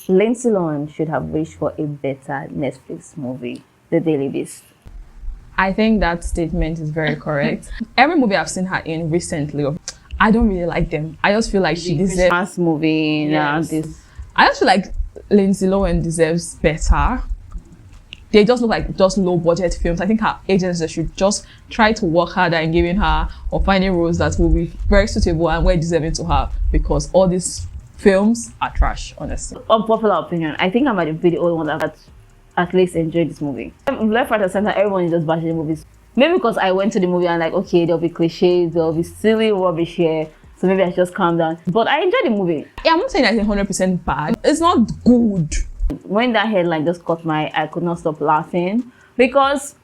Lindsay Lohan should have wished for a better Netflix movie, The Daily Beast. I think that statement is very correct. Every movie I've seen her in recently, I don't really like them. I just feel like she deserves Christmas movie. Yes. This. I just feel like Lindsay Lohan deserves better. They just look like just low budget films. I think her agency should just try to work harder in giving her or finding roles that will be very suitable and well deserving to her, because all these films are trash, honestly. Unpopular opinion. I think I might be the only one that at least enjoyed this movie. Left, right, and center, everyone is just bashing the movies. Maybe because I went to the movie and like, okay, there'll be cliches, there'll be silly rubbish here, so maybe I should just calm down. But I enjoyed the movie. Yeah, I'm not saying it's 100% bad. It's not good. When that headline just caught my eye, I could not stop laughing, because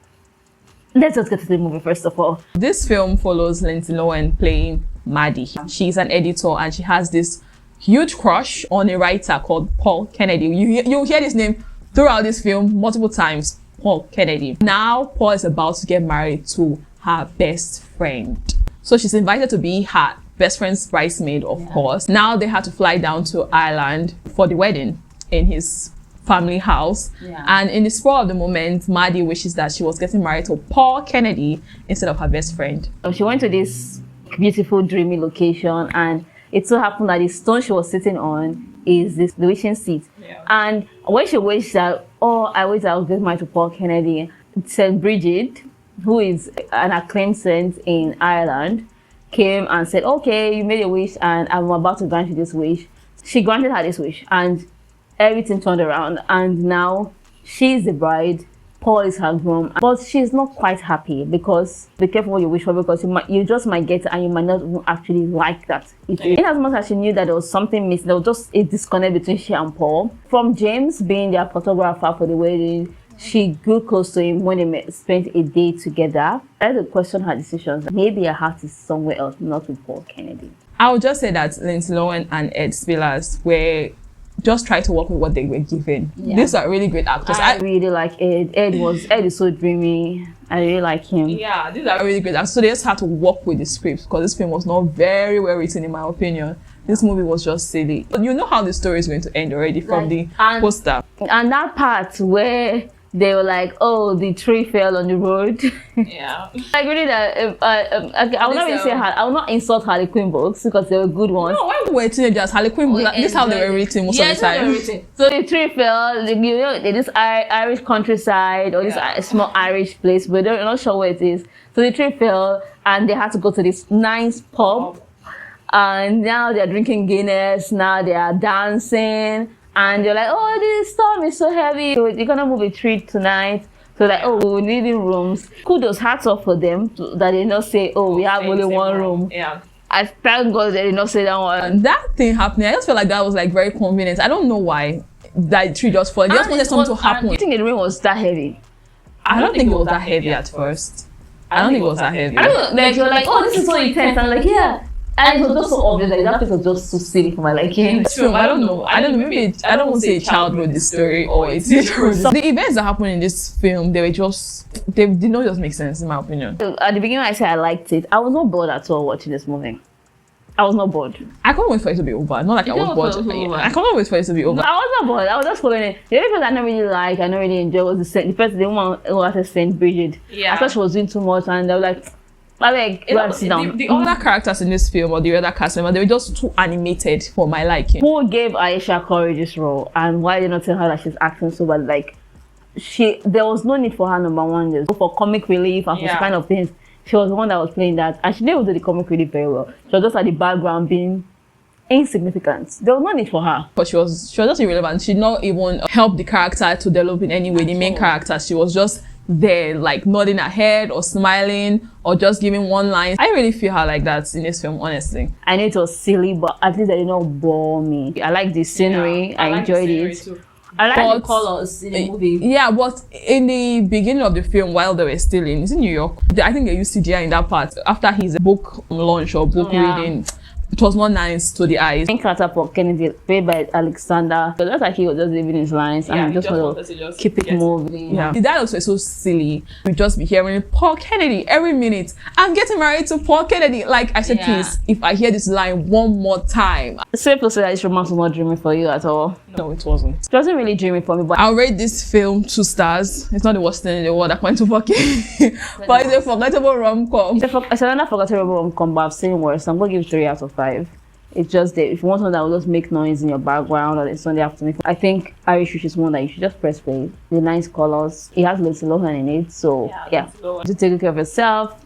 let's just get to the movie first of all. This film follows Lindsay Lohan playing Maddie. She's an editor and she has this huge crush on a writer called Paul Kennedy. You'll hear this name throughout this film multiple times, Paul Kennedy. Now Paul is about to get married to her best friend. So she's invited to be her best friend's bridesmaid, of course. Now they had to fly down to Ireland for the wedding in his family house. And in the spur of the moment, Maddie wishes that she was getting married to Paul Kennedy instead of her best friend. She went to this beautiful, dreamy location, and it so happened that the stone she was sitting on is the wishing seat. And when she wished that, oh, I wish I was getting married to Paul Kennedy, St. Bridget, who is an acclaimed saint in Ireland, came and said, okay, you made a wish and I'm about to grant you this wish. She granted her this wish, and everything turned around, and now she's the bride, Paul is her groom. But she's not quite happy, because be careful what you wish for, because you just might get it and you might not actually like that. In as much as she knew that there was something missing, there was just a disconnect between she and Paul. From James being their photographer for the wedding, she grew close to him when they spent a day together. I had to question her decisions. Maybe her heart is somewhere else, not with Paul Kennedy. I would just say that Lindsay Lohan and Ed Spillers were just try to work with what they were given. These are really great actors. I really like Ed. Ed is so dreamy. I really like him. Yeah, these are really great actors. So they just had to work with the script, because this film was not very well written, in my opinion. This movie was just silly. But you know how the story is going to end already from the poster. And that part where they were like, oh, the tree fell on the road. Yeah. I agree that I will not even say I will not insult Harley Quinn books, because they were good ones. No, when we were teenagers, Harley Quinn, this is how they were written most of the time. So the tree fell, you know, this Irish countryside, or this small Irish place, but they're not sure where it is. So the tree fell, and they had to go to this nice pub, and now they're drinking Guinness, now they are dancing. And they're like, oh, this storm is so heavy, so you're gonna move a tree tonight. So like, oh, we're needing rooms. Kudos, hats off for them that they not say, oh, we have only one room. Yeah. I thank God they did not say that one. And that thing happening, I just feel like that was like very convenient. I don't know why that tree just fell. They just wanted something to happen. Do you think the rain was that heavy? I don't think it was that heavy at first. I don't think it was that heavy. I don't know, like, you're like, oh, this is so intense. I'm like, yeah. And it was just so obvious, like that place was just so silly for my liking. I don't know. Maybe I don't want to say a child wrote this story or a teacher wrote this. The events that happened in this film, they did not just make sense, in my opinion. So at the beginning, I said I liked it. I was not bored at all watching this movie. I was not bored. I can't wait for it to be over. Not like I was bored. I can't wait for it to be over. I was not bored. I was just following it. The only person I don't really like, I don't really enjoy was the woman who had to St. Bridget. Yeah. I thought she was doing too much, and they were like, the other characters in this film, or the other cast members, they were just too animated for my liking. Who gave Aisha Curry this role, and why did not tell her that she's acting so bad? Like, there was no need for her, number one, just for comic relief and for kind of things. She was the one that was playing that, and she didn't do the comic relief very well. She was just at the background being insignificant. There was no need for her. But she was just irrelevant. She did not even help the character to develop in any way. The main character, she was just there, like nodding her head or smiling or just giving one line. I really feel her like that in this film, honestly. I know it was silly, but at least it did not bore me. I like the scenery. I enjoyed it. Too. I like the colors in the movie. Yeah, but in the beginning of the film, while they were still in New York, I think they used CGI in that part after his book launch or book reading. It was not nice to the eyes. Main character Paul Kennedy, played by Alexander. So that's like he was just living his lines and just want to keep it moving. Yeah. The dialogues were so silly. We just be hearing Paul Kennedy every minute. I'm getting married to Paul Kennedy. Like I said, please, if I hear this line one more time. Safe to say that this romance was not dreamy for you at all. No, it wasn't. It wasn't really dreamy for me, but I'll rate this film 2 stars. It's not the worst thing in the world according to Bucky. But it's a forgettable rom-com. It's another forgettable rom-com, but I've seen worse. I'm going to give it 3 out of 5. It's just that if you want something that will just make noise in your background on a Sunday afternoon, I think Irish Witch is one that you should just press play. The nice colors. It has Lindsay Lohan in it, so yeah. Just take good care of yourself.